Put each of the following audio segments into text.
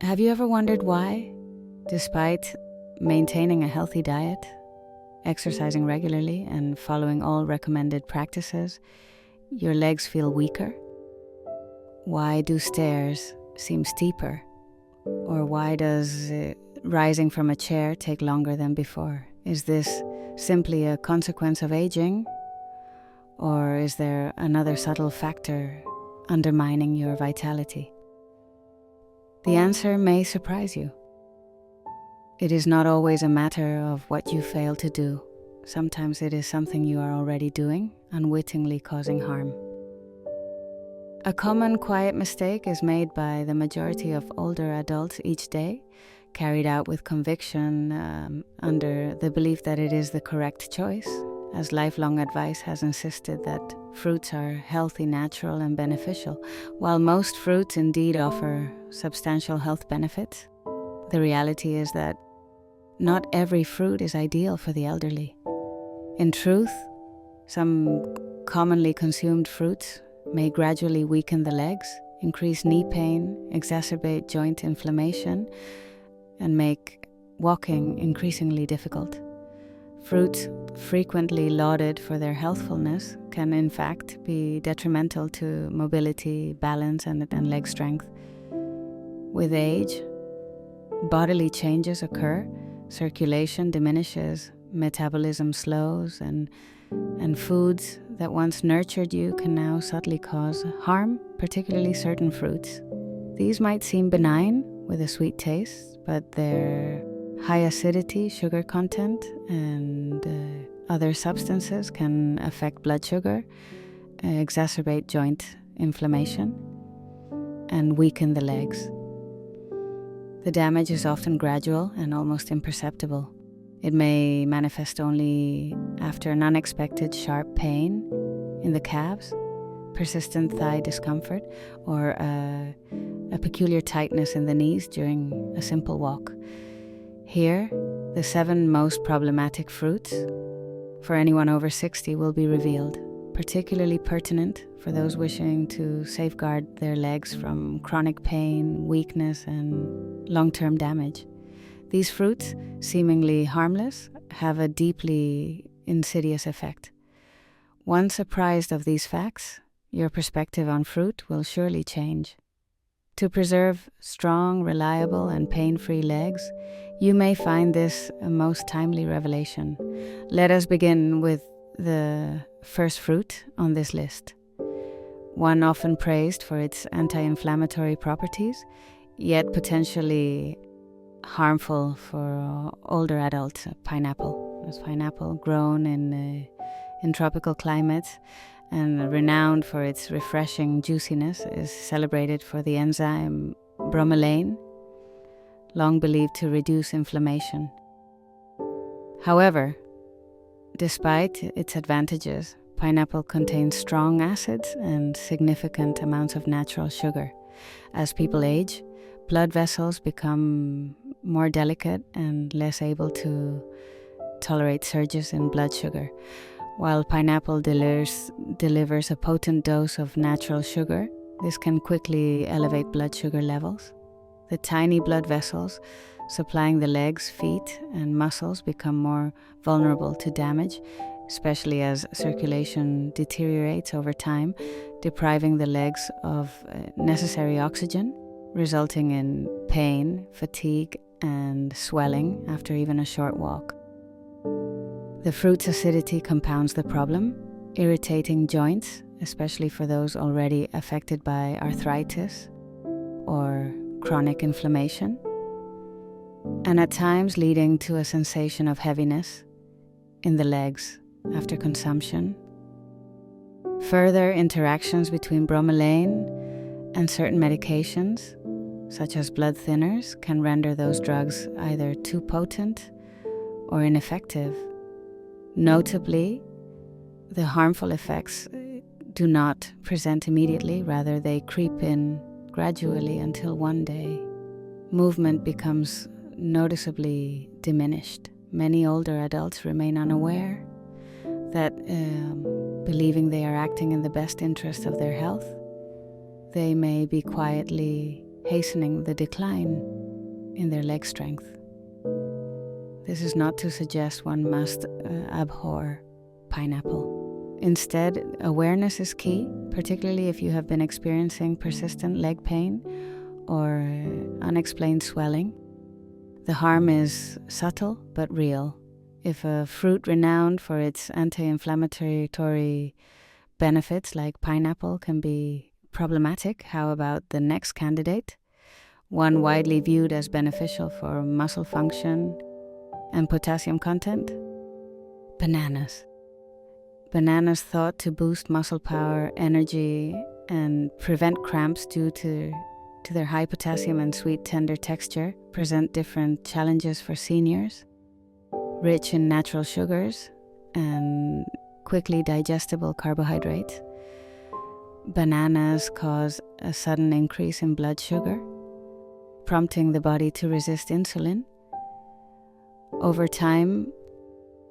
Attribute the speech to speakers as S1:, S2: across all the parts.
S1: Have you ever wondered why, despite maintaining a healthy diet, exercising regularly, and following all recommended practices, your legs feel weaker? Why do stairs seem steeper? Or why does rising from a chair take longer than before? Is this simply a consequence of aging? Or is there another subtle factor undermining your vitality? The answer may surprise you. It is not always a matter of what you fail to do. Sometimes it is something you are already doing, unwittingly causing harm. A common quiet mistake is made by the majority of older adults each day, carried out with conviction under the belief that it is the correct choice, as lifelong advice has insisted that fruits are healthy, natural, and beneficial. While most fruits indeed offer substantial health benefits, the reality is that not every fruit is ideal for the elderly. In truth, some commonly consumed fruits may gradually weaken the legs, increase knee pain, exacerbate joint inflammation, and make walking increasingly difficult. Fruits frequently lauded for their healthfulness can in fact be detrimental to mobility, balance, and leg strength. With age, bodily changes occur, circulation diminishes, metabolism slows, and foods that once nurtured you can now subtly cause harm, particularly certain fruits. These might seem benign with a sweet taste, but their high acidity, sugar content, and other substances can affect blood sugar, exacerbate joint inflammation, and weaken the legs. The damage is often gradual and almost imperceptible. It may manifest only after an unexpected sharp pain in the calves, persistent thigh discomfort, or a peculiar tightness in the knees during a simple walk. Here, the 7 most problematic fruits for anyone over 60 will be revealed, particularly pertinent for those wishing to safeguard their legs from chronic pain, weakness, and long-term damage. These fruits, seemingly harmless, have a deeply insidious effect. Once apprised of these facts, your perspective on fruit will surely change. To preserve strong, reliable, and pain-free legs, you may find this a most timely revelation. Let us begin with the first fruit on this list. One often praised for its anti-inflammatory properties, yet potentially harmful for older adults, pineapple. This pineapple, grown in tropical climates and renowned for its refreshing juiciness, is celebrated for the enzyme bromelain, long believed to reduce inflammation. However, despite its advantages, pineapple contains strong acids and significant amounts of natural sugar. As people age, blood vessels become more delicate and less able to tolerate surges in blood sugar. While pineapple delivers a potent dose of natural sugar, this can quickly elevate blood sugar levels. The tiny blood vessels supplying the legs, feet, and muscles become more vulnerable to damage, especially as circulation deteriorates over time, depriving the legs of necessary oxygen, resulting in pain, fatigue, and swelling after even a short walk. The fruit's acidity compounds the problem, irritating joints, especially for those already affected by arthritis or chronic inflammation, and at times leading to a sensation of heaviness in the legs after consumption. Further interactions between bromelain and certain medications, such as blood thinners, can render those drugs either too potent or ineffective. Notably, the harmful effects do not present immediately, rather they creep in gradually until one day movement becomes noticeably diminished. Many older adults remain unaware that, believing they are acting in the best interest of their health, they may be quietly hastening the decline in their leg strength. This is not to suggest one must abhor pineapple. Instead, awareness is key, particularly if you have been experiencing persistent leg pain or unexplained swelling. The harm is subtle but real. If a fruit renowned for its anti-inflammatory benefits like pineapple can be problematic, how about the next candidate? One widely viewed as beneficial for muscle function and potassium content? Bananas. Bananas thought to boost muscle power, energy, and prevent cramps due to their high potassium and sweet tender texture present different challenges for seniors. Rich in natural sugars and quickly digestible carbohydrates, bananas cause a sudden increase in blood sugar, prompting the body to resist insulin. Over time,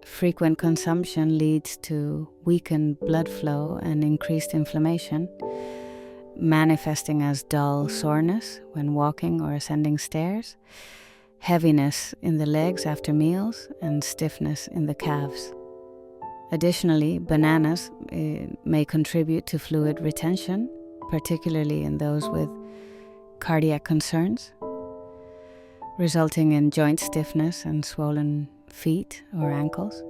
S1: frequent consumption leads to weakened blood flow and increased inflammation, manifesting as dull soreness when walking or ascending stairs, heaviness in the legs after meals, and stiffness in the calves. Additionally, bananas may contribute to fluid retention, particularly in those with cardiac concerns, resulting in joint stiffness and swollen feet or ankles.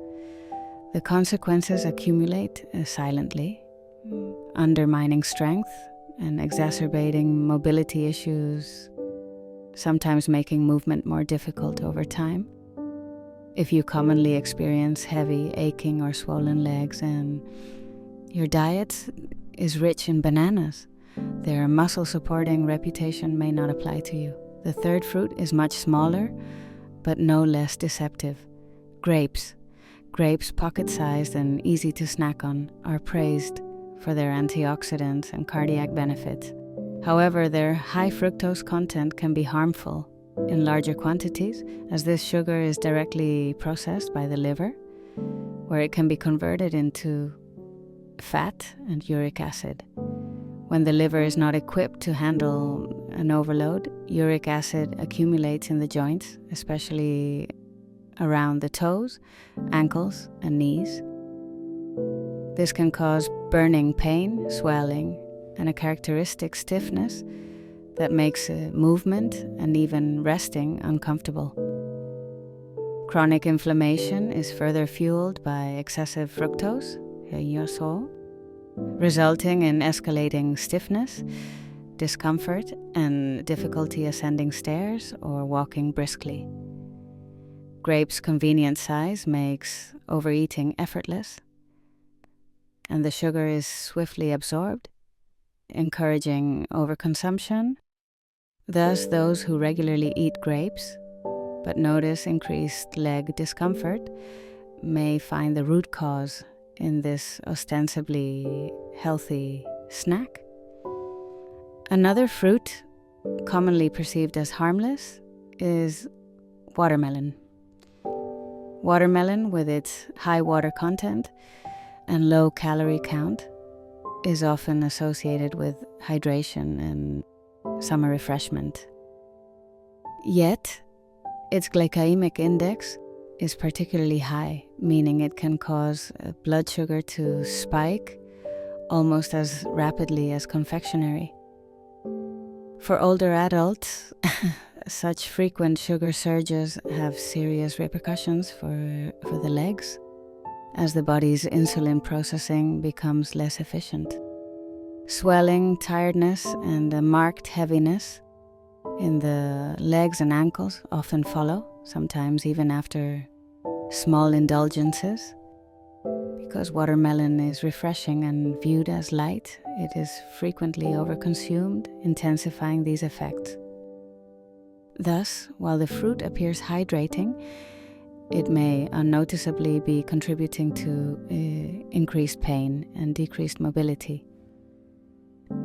S1: The consequences accumulate silently, undermining strength and exacerbating mobility issues, sometimes making movement more difficult over time. If you commonly experience heavy, aching, or swollen legs and your diet is rich in bananas, their muscle-supporting reputation may not apply to you. The third fruit is much smaller, but no less deceptive. Grapes. Grapes, pocket-sized and easy to snack on, are praised for their antioxidants and cardiac benefits. However, their high fructose content can be harmful in larger quantities, as this sugar is directly processed by the liver, where it can be converted into fat and uric acid. When the liver is not equipped to handle an overload, uric acid accumulates in the joints, especially around the toes, ankles, and knees. This can cause burning pain, swelling, and a characteristic stiffness that makes movement and even resting uncomfortable. Chronic inflammation is further fueled by excessive fructose, resulting in escalating stiffness, discomfort, and difficulty ascending stairs or walking briskly. Grapes' convenient size makes overeating effortless, and the sugar is swiftly absorbed, encouraging overconsumption. Thus, those who regularly eat grapes but notice increased leg discomfort may find the root cause in this ostensibly healthy snack. Another fruit commonly perceived as harmless is watermelon. Watermelon, with its high water content and low calorie count, is often associated with hydration and summer refreshment. Yet, its glycemic index is particularly high, meaning it can cause blood sugar to spike almost as rapidly as confectionery. For older adults, such frequent sugar surges have serious repercussions for the legs, as the body's insulin processing becomes less efficient. Swelling, tiredness, and a marked heaviness in the legs and ankles often follow, sometimes even after small indulgences. Because watermelon is refreshing and viewed as light, it is frequently overconsumed, intensifying these effects. Thus, while the fruit appears hydrating, it may unnoticeably be contributing to increased pain and decreased mobility.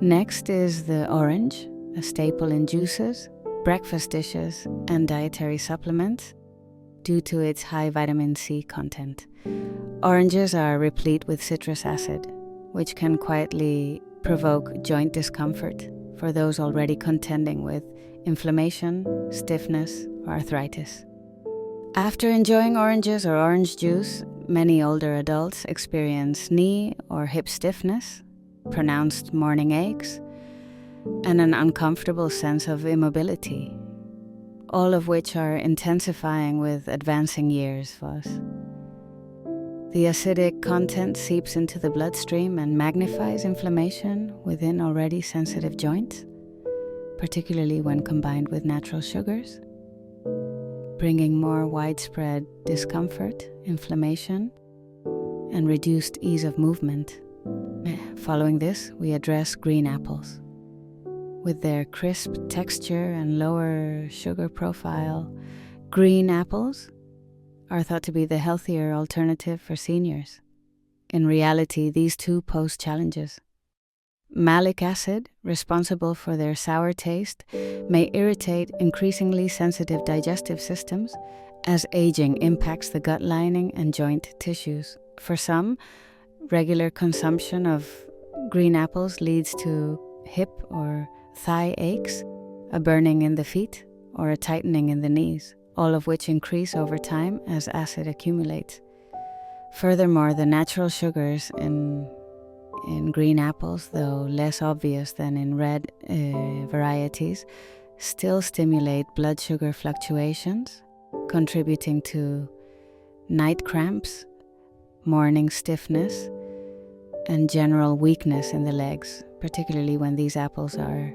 S1: Next is the orange, a staple in juices, breakfast dishes, and dietary supplements due to its high vitamin C content. Oranges are replete with citrus acid, which can quietly provoke joint discomfort for those already contending with inflammation, stiffness, or arthritis. After enjoying oranges or orange juice, many older adults experience knee or hip stiffness, pronounced morning aches, and an uncomfortable sense of immobility, all of which are intensifying with advancing years for us. The acidic content seeps into the bloodstream and magnifies inflammation within already sensitive joints, particularly when combined with natural sugars, bringing more widespread discomfort, inflammation, and reduced ease of movement. Following this, we address green apples. With their crisp texture and lower sugar profile, green apples are thought to be the healthier alternative for seniors. In reality, these two pose challenges. Malic acid, responsible for their sour taste, may irritate increasingly sensitive digestive systems as aging impacts the gut lining and joint tissues. For some, regular consumption of green apples leads to hip or thigh aches, a burning in the feet, or a tightening in the knees, all of which increase over time as acid accumulates. Furthermore, the natural sugars in green apples, though less obvious than in red varieties, still stimulate blood sugar fluctuations, contributing to night cramps, morning stiffness, and general weakness in the legs, particularly when these apples are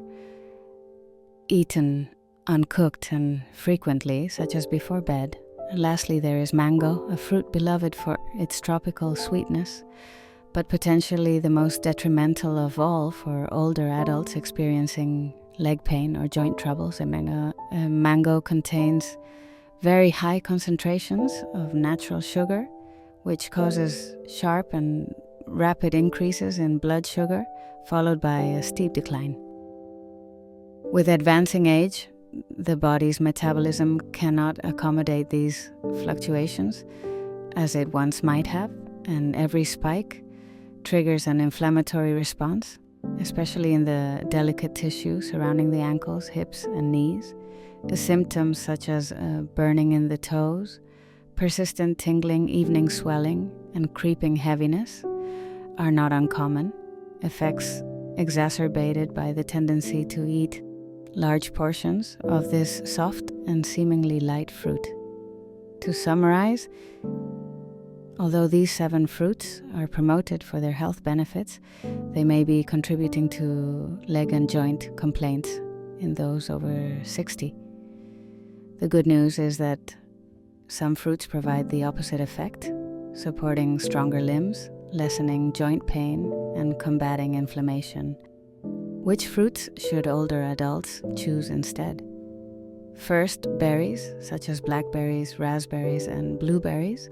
S1: eaten uncooked and frequently, such as before bed. And lastly, there is mango, a fruit beloved for its tropical sweetness, but potentially the most detrimental of all for older adults experiencing leg pain or joint troubles. Mango contains very high concentrations of natural sugar, which causes sharp and rapid increases in blood sugar, followed by a steep decline. With advancing age, the body's metabolism cannot accommodate these fluctuations as it once might have, and every spike triggers an inflammatory response, especially in the delicate tissue surrounding the ankles, hips, and knees. The symptoms such as burning in the toes, persistent tingling, evening swelling, and creeping heaviness are not uncommon, effects exacerbated by the tendency to eat large portions of this soft and seemingly light fruit. To summarize, although these 7 fruits are promoted for their health benefits, they may be contributing to leg and joint complaints in those over 60. The good news is that some fruits provide the opposite effect, supporting stronger limbs, lessening joint pain, and combating inflammation. Which fruits should older adults choose instead? First, berries, such as blackberries, raspberries, and blueberries,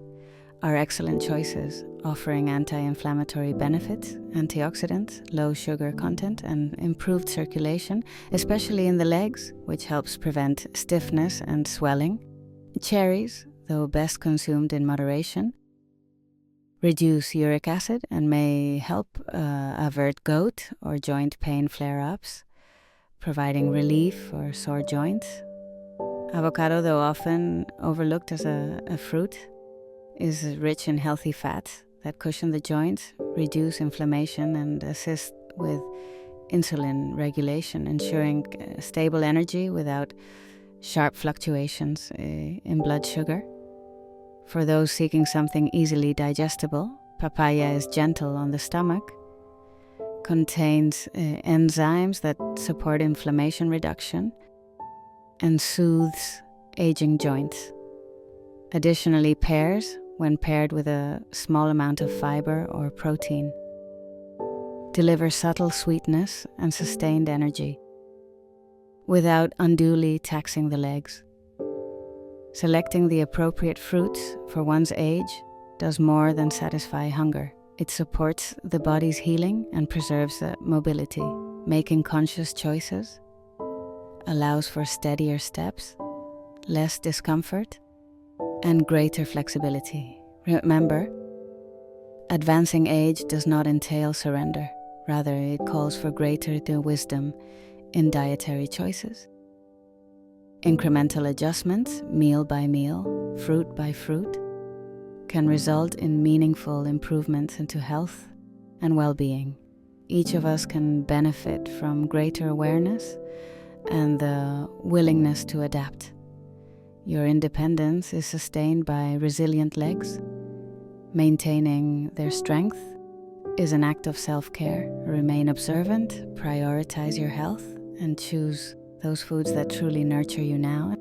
S1: are excellent choices, offering anti-inflammatory benefits, antioxidants, low sugar content, and improved circulation, especially in the legs, which helps prevent stiffness and swelling. Cherries, though best consumed in moderation, reduce uric acid and may help avert gout or joint pain flare-ups, providing relief for sore joints. Avocado, though often overlooked as a fruit, is rich in healthy fats that cushion the joints, reduce inflammation, and assist with insulin regulation, ensuring stable energy without sharp fluctuations in blood sugar. For those seeking something easily digestible, papaya is gentle on the stomach, contains enzymes that support inflammation reduction, and soothes aging joints. Additionally, pears, when paired with a small amount of fiber or protein, deliver subtle sweetness and sustained energy without unduly taxing the legs. Selecting the appropriate fruits for one's age does more than satisfy hunger. It supports the body's healing and preserves mobility. Making conscious choices allows for steadier steps, less discomfort, and greater flexibility. Remember, advancing age does not entail surrender. Rather, it calls for greater wisdom in dietary choices. Incremental adjustments, meal by meal, fruit by fruit, can result in meaningful improvements into health and well-being. Each of us can benefit from greater awareness and the willingness to adapt. Your independence is sustained by resilient legs. Maintaining their strength is an act of self-care. Remain observant, prioritize your health, and choose those foods that truly nurture you now